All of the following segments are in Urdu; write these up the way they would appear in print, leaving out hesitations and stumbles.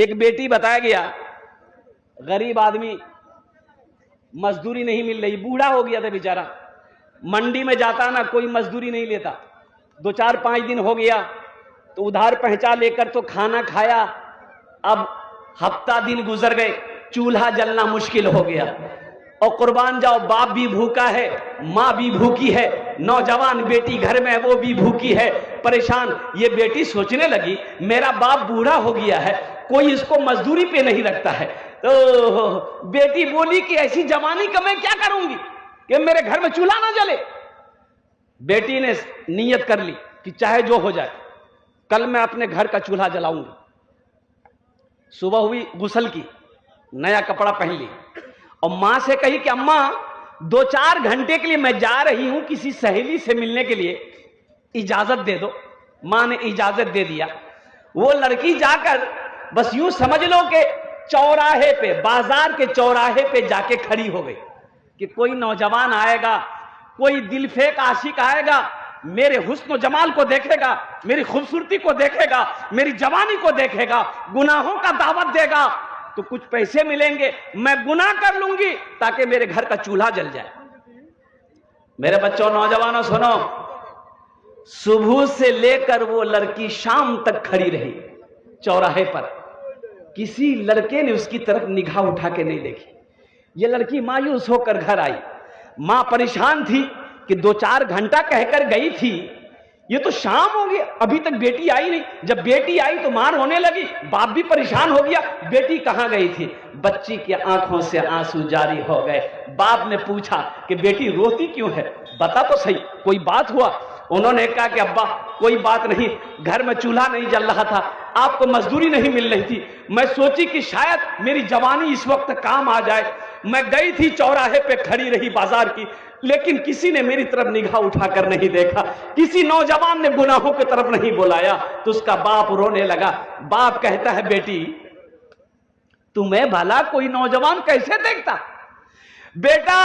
ایک بیٹی بتایا گیا، غریب آدمی، مزدوری نہیں مل رہی، بوڑھا ہو گیا تھا بیچارہ، منڈی میں جاتا نا کوئی مزدوری نہیں لیتا، 2-4-5 دن ہو گیا تو ادھار پہنچا لے کر تو کھانا کھایا، اب ہفتہ دن گزر گئے، چولہا جلنا مشکل ہو گیا، اور قربان جاؤ باپ بھی بھوکا ہے، ماں بھی بھوکی ہے، نوجوان بیٹی گھر میں وہ بھی بھوکی ہے، پریشان۔ یہ بیٹی سوچنے لگی میرا باپ بوڑھا ہو گیا ہے، کوئی اس کو مزدوری پہ نہیں رکھتا ہے، تو بیٹی بولی کہ ایسی جوانی کا میں کیا کروں گی کہ میرے گھر میں چولہا نہ جلے۔ بیٹی نے نیت کر لی کہ چاہے جو ہو جائے کل میں اپنے گھر کا چولہا جلاؤں گی۔ صبح ہوئی، غسل کی، نیا کپڑا پہن لی، اور ماں سے کہی کہ اماں 2-4 گھنٹے کے لیے میں جا رہی ہوں کسی سہیلی سے ملنے کے لیے، اجازت دے دو۔ ماں نے اجازت دے دیا۔ وہ لڑکی جا کر بس یوں سمجھ لو کہ چوراہے پہ، بازار کے چوراہے پہ جا کے کھڑی ہو گئی کہ کوئی نوجوان آئے گا، کوئی دل فیک عاشق آئے گا، میرے حسن و جمال کو دیکھے گا، میری خوبصورتی کو دیکھے گا، میری جوانی کو دیکھے گا، گناہوں کا دعوت دے گا تو کچھ پیسے ملیں گے، میں گناہ کر لوں گی تاکہ میرے گھر کا چولہا جل جائے۔ میرے بچوں، نوجوانوں سنو، صبح سے لے کر وہ لڑکی شام تک کھڑی رہی چوراہے پر، کسی لڑکے نے اس کی طرف نگاہ اٹھا کے نہیں دیکھی۔ یہ لڑکی مایوس ہو کر گھر آئی، ماں پریشان تھی کہ 2-4 گھنٹہ کہہ کر گئی تھی، یہ تو شام ہو گیا ابھی تک بیٹی آئی نہیں۔ جب بیٹی آئی تو ماں رونے لگی، باپ بھی پریشان ہو گیا، بیٹی کہاں گئی تھی؟ بچی کی آنکھوں سے آنسو جاری ہو گئے۔ باپ نے پوچھا کہ بیٹی روتی کیوں ہے، بتا تو صحیح، کوئی بات ہوا؟ انہوں نے کہا کہ ابا کوئی بات نہیں، گھر میں چولہا نہیں جل رہا تھا، آپ کو مزدوری نہیں مل رہی تھی، میں سوچی کہ شاید میری جوانی اس وقت کام آ جائے، میں گئی تھی چوراہے پہ کھڑی رہی بازار کی، لیکن کسی نے میری طرف نگاہ اٹھا کر نہیں دیکھا، کسی نوجوان نے گناہوں کی طرف نہیں بلایا۔ تو اس کا باپ رونے لگا۔ باپ کہتا ہے بیٹی تمہیں بھلا کوئی نوجوان کیسے دیکھتا؟ بیٹا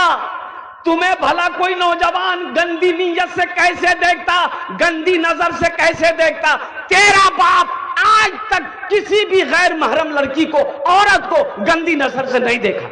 تمہیں بھلا کوئی نوجوان گندی نیت سے کیسے دیکھتا، گندی نظر سے کیسے دیکھتا؟ تیرا باپ آج تک کسی بھی غیر محرم لڑکی کو، عورت کو گندی نظر سے نہیں دیکھا۔